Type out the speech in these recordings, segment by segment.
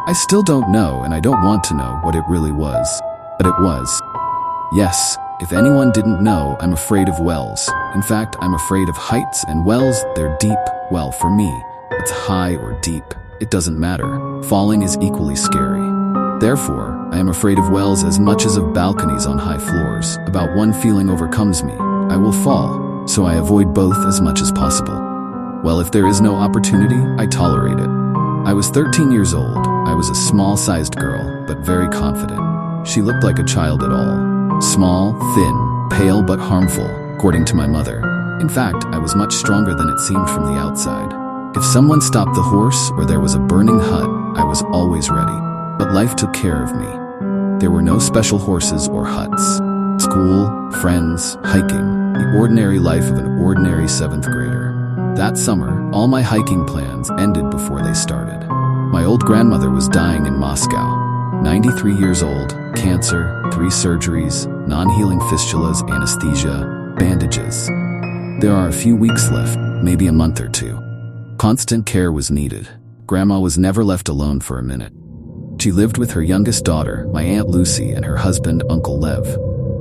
I still don't know, and I don't want to know what it really was. But it was. Yes, if anyone didn't know, I'm afraid of wells. In fact, I'm afraid of heights and wells. They're deep. Well, for me, it's high or deep. It doesn't matter. Falling is equally scary. Therefore, I am afraid of wells as much as of balconies on high floors. About one feeling overcomes me. I will fall, so I avoid both as much as possible. Well, if there is no opportunity, I tolerate it. I was 13 years old. I was a small-sized girl, but very confident. She looked like a child at all. Small, thin, pale but harmful, according to my mother. In fact, I was much stronger than it seemed from the outside. If someone stopped the horse or there was a burning hut, I was always ready. But life took care of me. There were no special horses or huts. School, friends, hiking, the ordinary life of an ordinary 7th grader. That summer, all my hiking plans ended before they started. My old grandmother was dying in Moscow. 93 years old, cancer, 3 surgeries, non-healing fistulas, anesthesia, bandages. There are a few weeks left, maybe a month or 2. Constant care was needed. Grandma was never left alone for a minute. She lived with her youngest daughter, my Aunt Lucy, and her husband, Uncle Lev.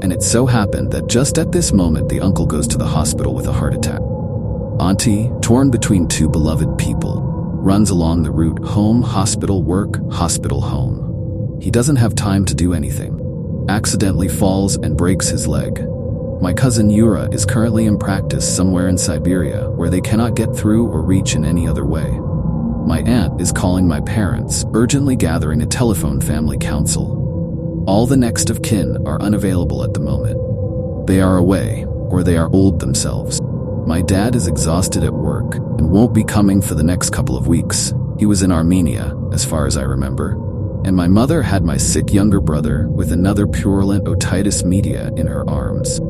And it so happened that just at this moment the uncle goes to the hospital with a heart attack. Auntie, torn between 2 beloved people, runs along the route home, hospital, work, hospital, home. He doesn't have time to do anything. Accidentally falls and breaks his leg. My cousin Yura is currently in practice somewhere in Siberia where they cannot get through or reach in any other way. My aunt is calling my parents, urgently gathering a telephone family council. All the next of kin are unavailable at the moment. They are away, or they are old themselves. My dad is exhausted at work and won't be coming for the next couple of weeks. He was in Armenia, as far as I remember. And my mother had my sick younger brother with another purulent otitis media in her arms.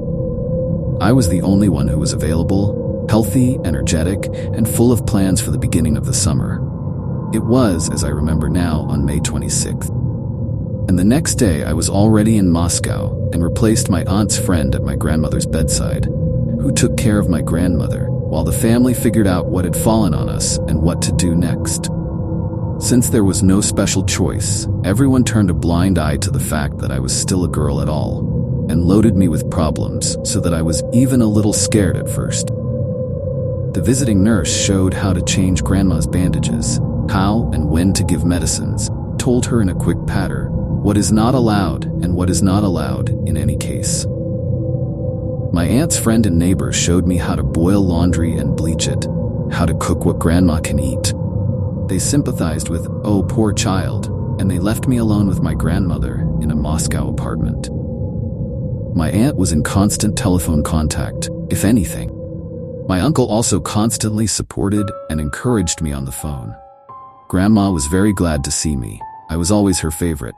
I was the only one who was available, healthy, energetic, and full of plans for the beginning of the summer. It was, as I remember now, on May 26th. And the next day I was already in Moscow and replaced my aunt's friend at my grandmother's bedside, who took care of my grandmother while the family figured out what had fallen on us and what to do next. Since there was no special choice, everyone turned a blind eye to the fact that I was still a girl at all, and loaded me with problems so that I was even a little scared at first. The visiting nurse showed how to change grandma's bandages, how and when to give medicines, told her in a quick patter what is not allowed and what is not allowed in any case. My aunt's friend and neighbor showed me how to boil laundry and bleach it, how to cook what grandma can eat. They sympathized with, "Oh, poor child," and they left me alone with my grandmother in a Moscow apartment. My aunt was in constant telephone contact, if anything. My uncle also constantly supported and encouraged me on the phone. Grandma was very glad to see me. I was always her favorite.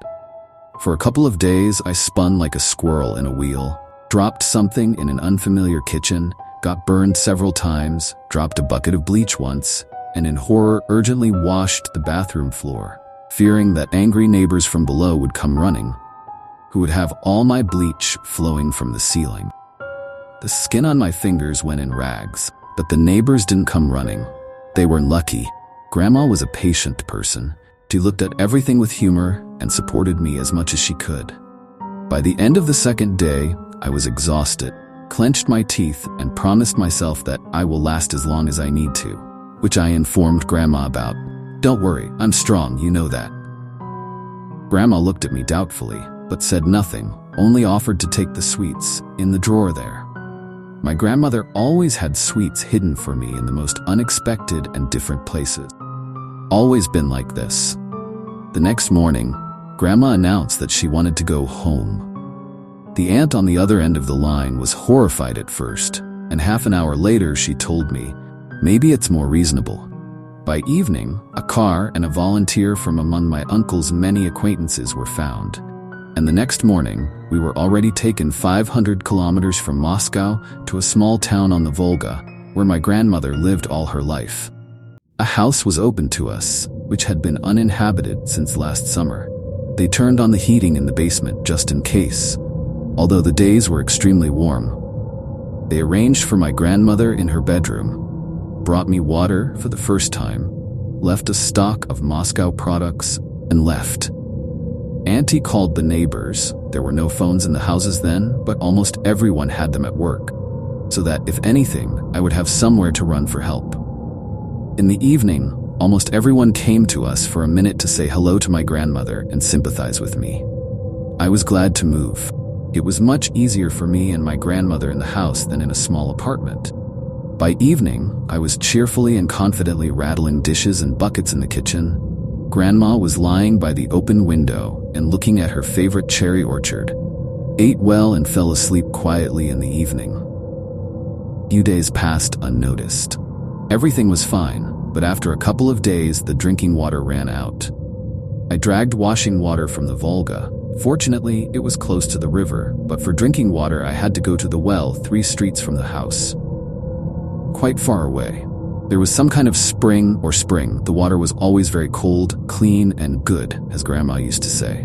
For a couple of days, I spun like a squirrel in a wheel, dropped something in an unfamiliar kitchen, got burned several times, dropped a bucket of bleach once, and in horror urgently washed the bathroom floor, fearing that angry neighbors from below would come running, who would have all my bleach flowing from the ceiling. The skin on my fingers went in rags, but the neighbors didn't come running. They were lucky. Grandma was a patient person. She looked at everything with humor and supported me as much as she could. By the end of the second day, I was exhausted, clenched my teeth, and promised myself that I will last as long as I need to, which I informed Grandma about. "Don't worry, I'm strong, you know that." Grandma looked at me doubtfully, but said nothing, only offered to take the sweets in the drawer there. My grandmother always had sweets hidden for me in the most unexpected and different places. Always been like this. The next morning, Grandma announced that she wanted to go home. The aunt on the other end of the line was horrified at first, and half an hour later she told me, maybe it's more reasonable. By evening, a car and a volunteer from among my uncle's many acquaintances were found, and the next morning, we were already taken 500 kilometers from Moscow to a small town on the Volga, where my grandmother lived all her life. A house was opened to us, which had been uninhabited since last summer. They turned on the heating in the basement just in case, although the days were extremely warm. They arranged for my grandmother in her bedroom, brought me water for the first time, left a stock of Moscow products, and left. Auntie called the neighbors. There were no phones in the houses then, but almost everyone had them at work, so that, if anything, I would have somewhere to run for help. In the evening, almost everyone came to us for a minute to say hello to my grandmother and sympathize with me. I was glad to move. It was much easier for me and my grandmother in the house than in a small apartment. By evening, I was cheerfully and confidently rattling dishes and buckets in the kitchen. Grandma was lying by the open window and looking at her favorite cherry orchard, ate well and fell asleep quietly in the evening. Few days passed unnoticed. Everything was fine, but after a couple of days, the drinking water ran out. I dragged washing water from the Volga. Fortunately, it was close to the river, but for drinking water, I had to go to the well 3 streets from the house. Quite far away. There was some kind of spring. The water was always very cold, clean, and good, as Grandma used to say.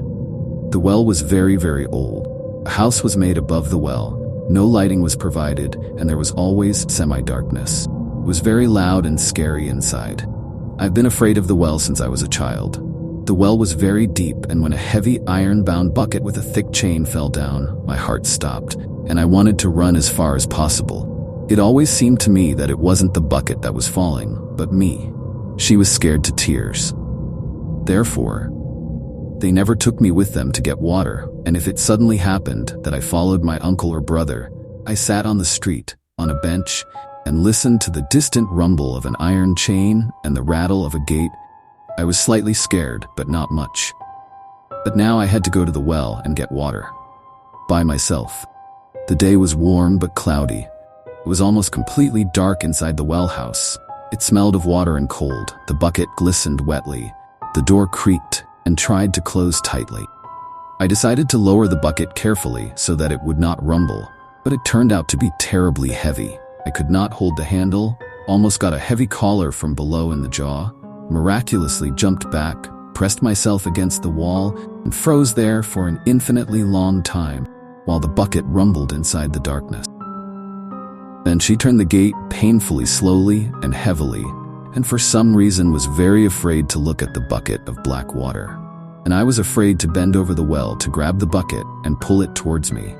The well was very, very old. A house was made above the well. No lighting was provided, and there was always semi-darkness. It was very loud and scary inside. I've been afraid of the well since I was a child. The well was very deep, and when a heavy iron-bound bucket with a thick chain fell down, my heart stopped, and I wanted to run as far as possible. It always seemed to me that it wasn't the bucket that was falling, but me. She was scared to tears. Therefore, they never took me with them to get water, and if it suddenly happened that I followed my uncle or brother, I sat on the street, on a bench, and listened to the distant rumble of an iron chain and the rattle of a gate. I was slightly scared, but not much. But now I had to go to the well and get water. By myself. The day was warm but cloudy. It was almost completely dark inside the well house. It smelled of water and cold. The bucket glistened wetly. The door creaked and tried to close tightly. I decided to lower the bucket carefully so that it would not rumble, but it turned out to be terribly heavy. I could not hold the handle, almost got a heavy collar from below in the jaw, miraculously jumped back, pressed myself against the wall, and froze there for an infinitely long time while the bucket rumbled inside the darkness. Then she turned the gate painfully slowly and heavily, and for some reason was very afraid to look at the bucket of black water. And I was afraid to bend over the well to grab the bucket and pull it towards me.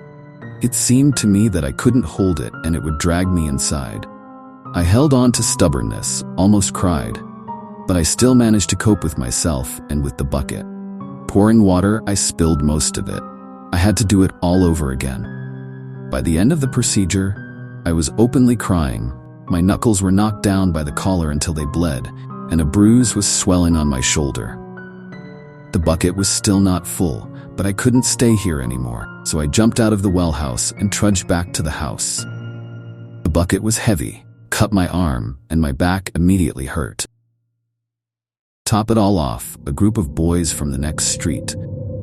It seemed to me that I couldn't hold it and it would drag me inside. I held on to stubbornness, almost cried, but I still managed to cope with myself and with the bucket. Pouring water, I spilled most of it. I had to do it all over again. By the end of the procedure, I was openly crying. My knuckles were knocked down by the collar until they bled, and a bruise was swelling on my shoulder. The bucket was still not full, but I couldn't stay here anymore, so I jumped out of the well house and trudged back to the house. The bucket was heavy, cut my arm, and my back immediately hurt. Top it all off, a group of boys from the next street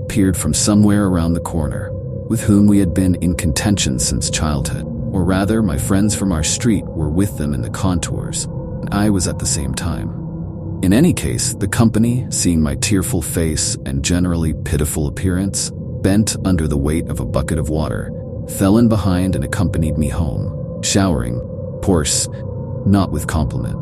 appeared from somewhere around the corner, with whom we had been in contention since childhood. Or rather, my friends from our street were with them in the contours, and I was at the same time. In any case, the company, seeing my tearful face and generally pitiful appearance, bent under the weight of a bucket of water, fell in behind and accompanied me home, showering, course, not with compliment.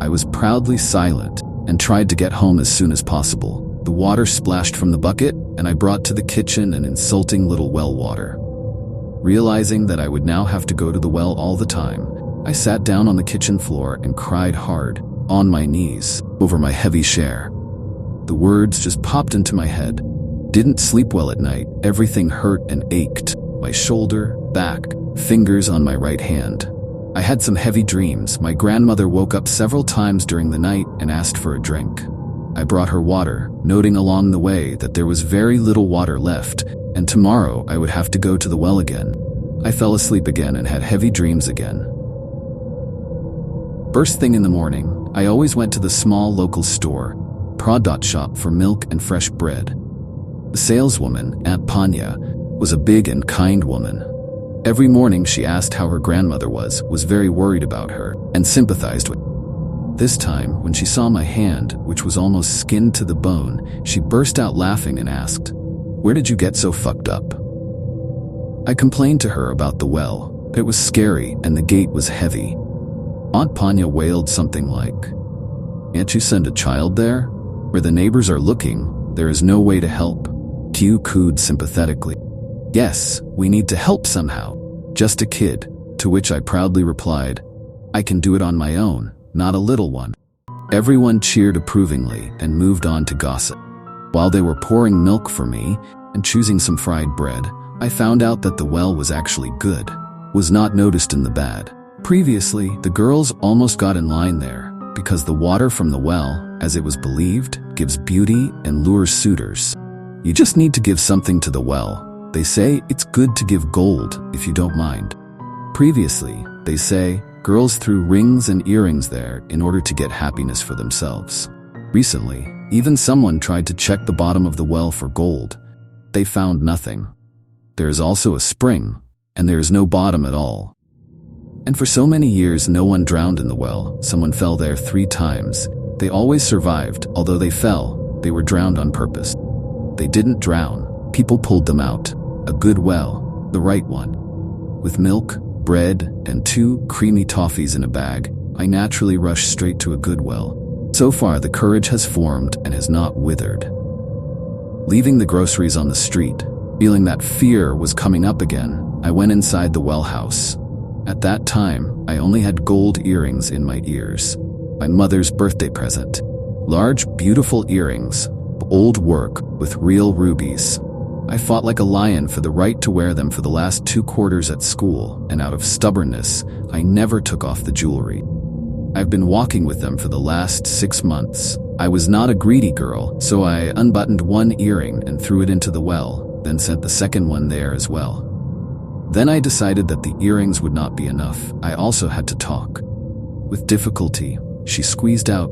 I was proudly silent and tried to get home as soon as possible. The water splashed from the bucket, and I brought to the kitchen an insulting little well water. Realizing that I would now have to go to the well all the time, I sat down on the kitchen floor and cried hard, on my knees, over my heavy share. The words just popped into my head. Didn't sleep well at night. Everything hurt and ached. My shoulder, back, fingers on my right hand. I had some heavy dreams. My grandmother woke up several times during the night and asked for a drink. I brought her water, noting along the way that there was very little water left, and tomorrow I would have to go to the well again. I fell asleep again and had heavy dreams again. First thing in the morning, I always went to the small local store, product shop, for milk and fresh bread. The saleswoman, Aunt Panya, was a big and kind woman. Every morning she asked how her grandmother was very worried about her, and sympathized with her. This time, when she saw my hand, which was almost skinned to the bone, she burst out laughing and asked, "Where did you get so fucked up?" I complained to her about the well. It was scary and the gate was heavy. Aunt Panya wailed something like, "Can't you send a child there?" Where the neighbors are looking, there is no way to help. Q cooed sympathetically. Yes, we need to help somehow. Just a kid, to which I proudly replied, I can do it on my own, not a little one. Everyone cheered approvingly and moved on to gossip. While they were pouring milk for me and choosing some fried bread, I found out that the well was actually good, was not noticed in the bad. Previously, the girls almost got in line there because the water from the well, as it was believed, gives beauty and lures suitors. You just need to give something to the well. They say it's good to give gold if you don't mind. Previously, they say, girls threw rings and earrings there in order to get happiness for themselves. Recently, even someone tried to check the bottom of the well for gold. They found nothing. There is also a spring, and there is no bottom at all. And for so many years, no one drowned in the well. Someone fell there 3 times. They always survived. Although they fell, they were drowned on purpose. They didn't drown. People pulled them out. A good well, the right one. With milk, bread, and 2 creamy toffees in a bag, I naturally rushed straight to a good well. So far, the courage has formed and has not withered. Leaving the groceries on the street, feeling that fear was coming up again, I went inside the well house. At that time, I only had gold earrings in my ears. My mother's birthday present. Large, beautiful earrings, old work with real rubies. I fought like a lion for the right to wear them for the last 2 quarters at school, and out of stubbornness, I never took off the jewelry. I've been walking with them for the last 6 months. I was not a greedy girl, so I unbuttoned 1 earring and threw it into the well, then sent the second one there as well. Then I decided that the earrings would not be enough. I also had to talk. With difficulty, she squeezed out,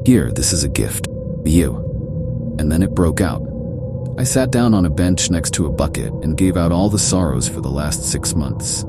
"Here, this is a gift. You." And then it broke out. I sat down on a bench next to a bucket and gave out all the sorrows for the last 6 months.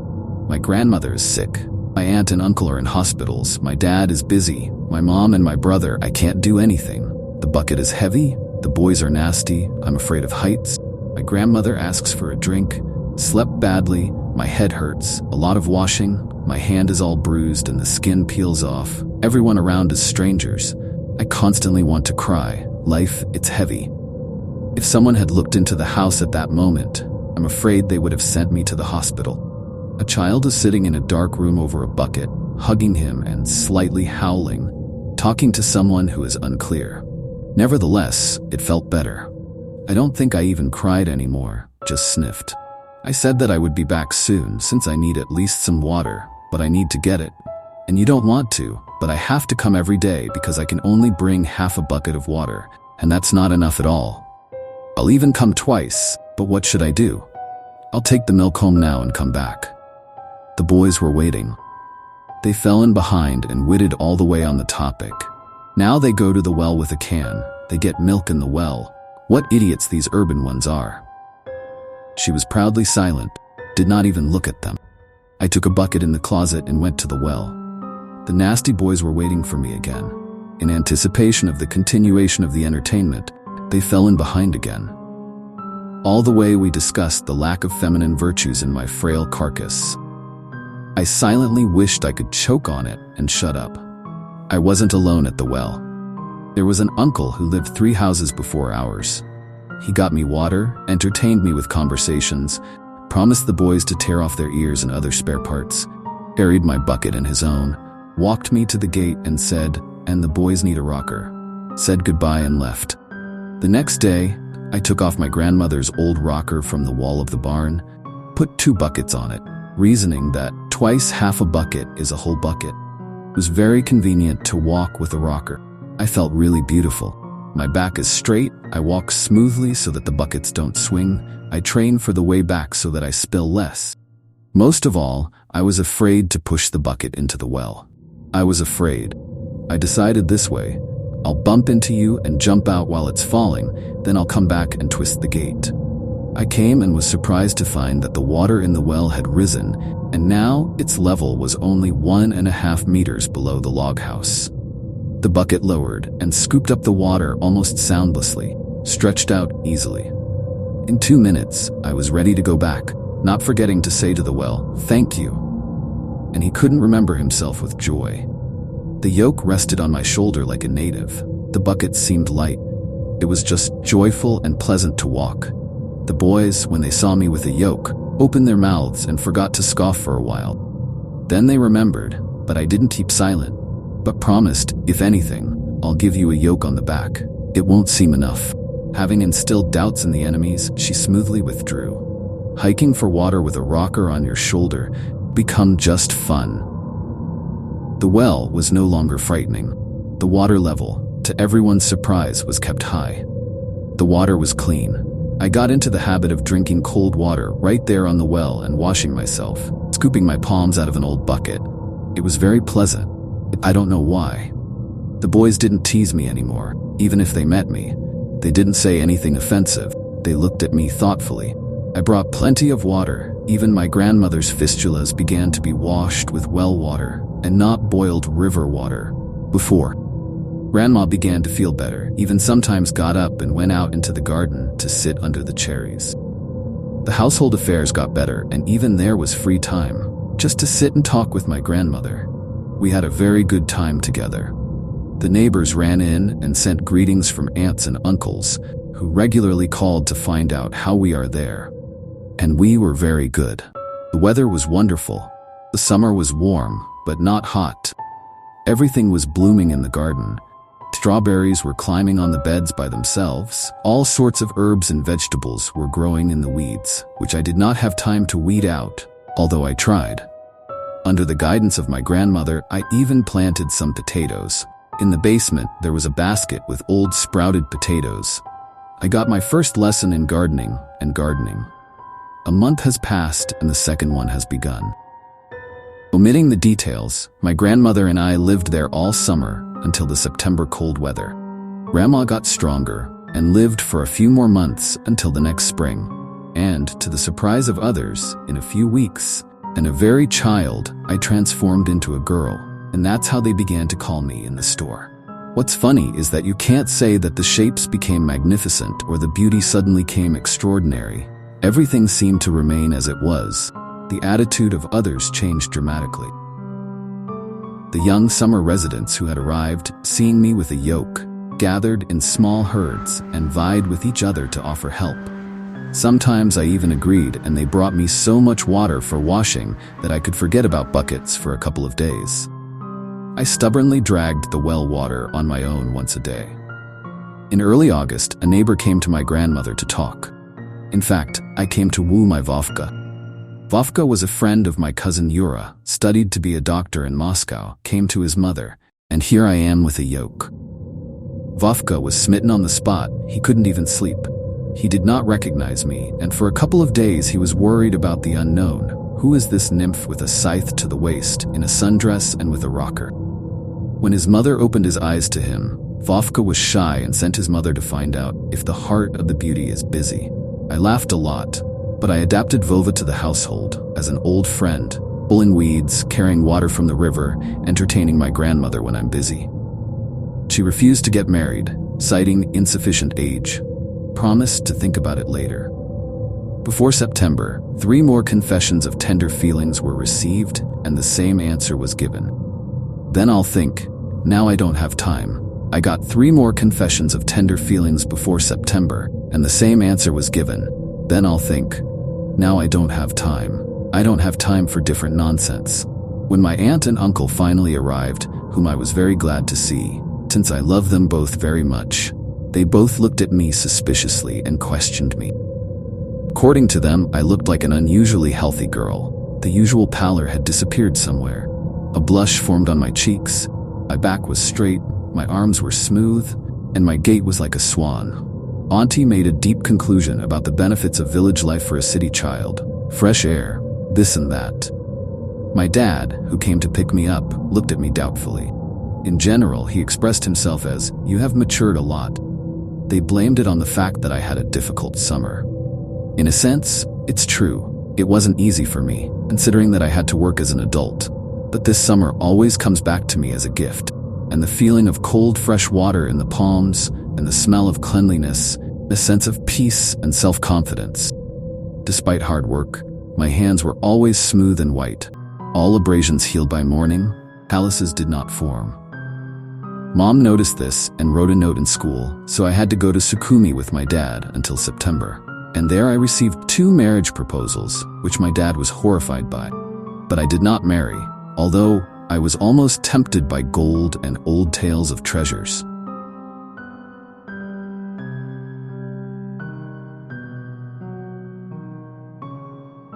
My grandmother is sick. My aunt and uncle are in hospitals. My dad is busy. My mom and my brother, I can't do anything. The bucket is heavy. The boys are nasty. I'm afraid of heights. My grandmother asks for a drink. Slept badly. My head hurts. A lot of washing. My hand is all bruised and the skin peels off. Everyone around is strangers. I constantly want to cry. Life, it's heavy. If someone had looked into the house at that moment, I'm afraid they would have sent me to the hospital. A child is sitting in a dark room over a bucket, hugging him and slightly howling, talking to someone who is unclear. Nevertheless, it felt better. I don't think I even cried anymore, just sniffed. I said that I would be back soon since I need at least some water, but I need to get it. And you don't want to, but I have to come every day because I can only bring half a bucket of water, and that's not enough at all. I'll even come twice, but what should I do? I'll take the milk home now and come back. The boys were waiting. They fell in behind and witted all the way on the topic. Now they go to the well with a can. They get milk in the well. What idiots these urban ones are. She was proudly silent, did not even look at them. I took a bucket in the closet and went to the well. The nasty boys were waiting for me again. In anticipation of the continuation of the entertainment, they fell in behind again. All the way we discussed the lack of feminine virtues in my frail carcass. I silently wished I could choke on it and shut up. I wasn't alone at the well. There was an uncle who lived 3 houses before ours. He got me water, entertained me with conversations, promised the boys to tear off their ears and other spare parts, carried my bucket in his own, walked me to the gate and said, "And the boys need a rocker," said goodbye and left. The next day, I took off my grandmother's old rocker from the wall of the barn, put 2 buckets on it, reasoning that twice half a bucket is a whole bucket. It was very convenient to walk with a rocker. I felt really beautiful. My back is straight, I walk smoothly so that the buckets don't swing, I train for the way back so that I spill less. Most of all, I was afraid to push the bucket into the well. I was afraid. I decided this way. I'll bump into you and jump out while it's falling, then I'll come back and twist the gate. I came and was surprised to find that the water in the well had risen, and now its level was only 1.5 meters below the log house. The bucket lowered and scooped up the water almost soundlessly, stretched out easily. In 2 minutes, I was ready to go back, not forgetting to say to the well, "Thank you." And he couldn't remember himself with joy. The yoke rested on my shoulder like a native. The bucket seemed light. It was just joyful and pleasant to walk. The boys, when they saw me with a yoke, opened their mouths and forgot to scoff for a while. Then they remembered, but I didn't keep silent, but promised, if anything, I'll give you a yoke on the back. It won't seem enough. Having instilled doubts in the enemies, she smoothly withdrew. Hiking for water with a rocker on your shoulder became just fun. The well was no longer frightening. The water level, to everyone's surprise, was kept high. The water was clean. I got into the habit of drinking cold water right there on the well and washing myself, scooping my palms out of an old bucket. It was very pleasant. I don't know why. The boys didn't tease me anymore, even if they met me. They didn't say anything offensive. They looked at me thoughtfully. I brought plenty of water. Even my grandmother's fistulas began to be washed with well water and not boiled river water. Before, Grandma began to feel better, even sometimes got up and went out into the garden to sit under the cherries. The household affairs got better, and even there was free time, just to sit and talk with my grandmother. We had a very good time together. The neighbors ran in and sent greetings from aunts and uncles, who regularly called to find out how we are there. And we were very good. The weather was wonderful. The summer was warm, but not hot. Everything was blooming in the garden. Strawberries were climbing on the beds by themselves. All sorts of herbs and vegetables were growing in the weeds, which I did not have time to weed out, although I tried. Under the guidance of my grandmother, I even planted some potatoes. In the basement, there was a basket with old sprouted potatoes. I got my first lesson in gardening and gardening. A month has passed and the second one has begun. Omitting the details, my grandmother and I lived there all summer until the September cold weather. Grandma got stronger and lived for a few more months until the next spring. And, to the surprise of others, in a few weeks, and a very child, I transformed into a girl, and that's how they began to call me in the store. What's funny is that you can't say that the shapes became magnificent or the beauty suddenly came extraordinary. Everything seemed to remain as it was. The attitude of others changed dramatically. The young summer residents who had arrived, seeing me with a yoke, gathered in small herds and vied with each other to offer help. Sometimes I even agreed, and they brought me so much water for washing that I could forget about buckets for a couple of days. I stubbornly dragged the well water on my own once a day. In early August, a neighbor came to my grandmother to talk. In fact, I came to woo my Vovka. Vovka was a friend of my cousin Yura, studied to be a doctor in Moscow, came to his mother, and here I am with a yoke. Vovka was smitten on the spot. He couldn't even sleep. He did not recognize me, and for a couple of days he was worried about the unknown. Who is this nymph with a scythe to the waist, in a sundress and with a rocker? When his mother opened his eyes to him, Vovka was shy and sent his mother to find out if the heart of the beauty is busy. I laughed a lot, but I adapted Vova to the household as an old friend, pulling weeds, carrying water from the river, entertaining my grandmother when I'm busy. She refused to get married, citing insufficient age. Promised to think about it later. Before September, 3 more confessions of tender feelings were received, and the same answer was given. Then I'll think. Now I don't have time. I got 3 more confessions of tender feelings before September, and the same answer was given. Then I'll think. Now I don't have time. I don't have time for different nonsense. When my aunt and uncle finally arrived, whom I was very glad to see, since I love them both very much, they both looked at me suspiciously and questioned me. According to them, I looked like an unusually healthy girl. The usual pallor had disappeared somewhere. A blush formed on my cheeks. My back was straight, my arms were smooth, and my gait was like a swan. Auntie made a deep conclusion about the benefits of village life for a city child. Fresh air, this and that. My dad, who came to pick me up, looked at me doubtfully. In general, he expressed himself as, "You have matured a lot." They blamed it on the fact that I had a difficult summer. In a sense, it's true. It wasn't easy for me, considering that I had to work as an adult. But this summer always comes back to me as a gift. And the feeling of cold, fresh water in the palms, and the smell of cleanliness, a sense of peace and self-confidence. Despite hard work, my hands were always smooth and white. All abrasions healed by morning, calluses did not form. Mom noticed this and wrote a note in school, so I had to go to Sukumi with my dad until September. And there I received 2 marriage proposals, which my dad was horrified by. But I did not marry, although I was almost tempted by gold and old tales of treasures.